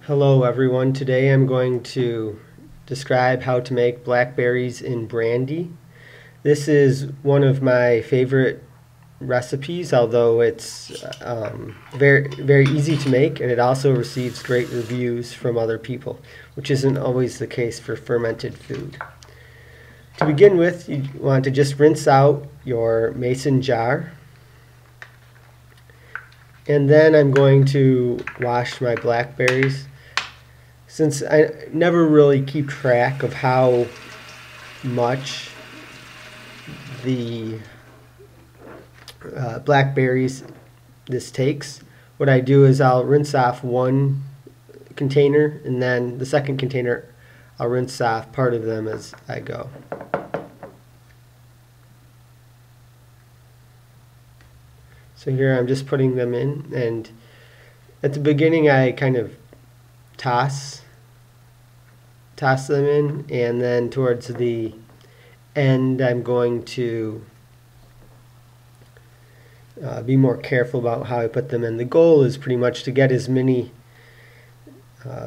Hello everyone. Today I'm going to describe how to make blackberries in brandy. This is one of my favorite recipes, although it's very easy to make, and it also receives great reviews from other people, which isn't always the case for fermented food. To begin with, you want to just rinse out your mason jar. And then I'm going to wash my blackberries. Since I never really keep track of how much the blackberries this takes, what I do is I'll rinse off one container, and then the second container I'll rinse off part of them as I go. So here I'm just putting them in, and at the beginning I kind of toss them in, and then towards the end I'm going to be more careful about how I put them in. The goal is pretty much to get as many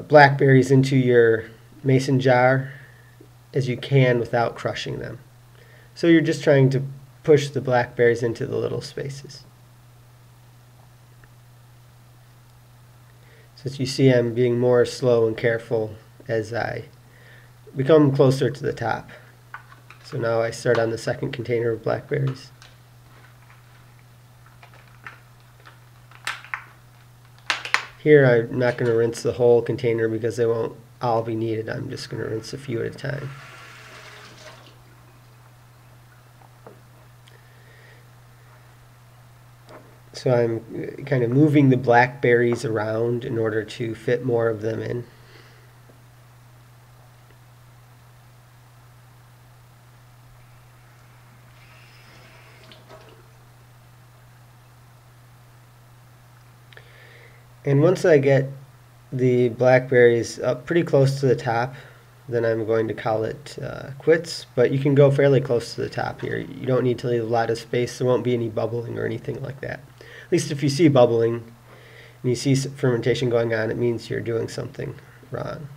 blackberries into your mason jar as you can without crushing them. So you're just trying to push the blackberries into the little spaces. So as you see, I'm being more slow and careful as I become closer to the top. So now I start on the second container of blackberries. Here I'm not going to rinse the whole container because they won't all be needed. I'm just going to rinse a few at a time. So I'm kind of moving the blackberries around in order to fit more of them in. And once I get the blackberries up pretty close to the top, then I'm going to call it quits. But you can go fairly close to the top here. You don't need to leave a lot of space. There won't be any bubbling or anything like that. At least if you see bubbling and you see fermentation going on, it means you're doing something wrong.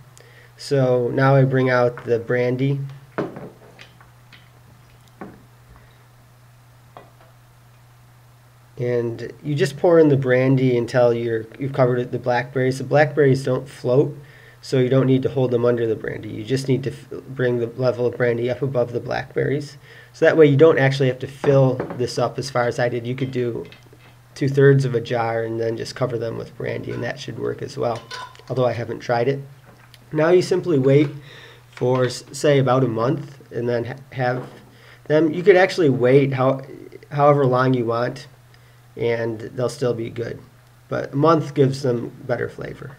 So now I bring out the brandy. And you just pour in the brandy until you've covered the blackberries. The blackberries don't float, so you don't need to hold them under the brandy. You just need to bring the level of brandy up above the blackberries. So that way you don't actually have to fill this up as far as I did. You could do 2/3 of a jar and then just cover them with brandy, and that should work as well, although I haven't tried it. Now you simply wait for, say, about a month, and then have them. You could actually wait however long you want, and they'll still be good. But a month gives them better flavor.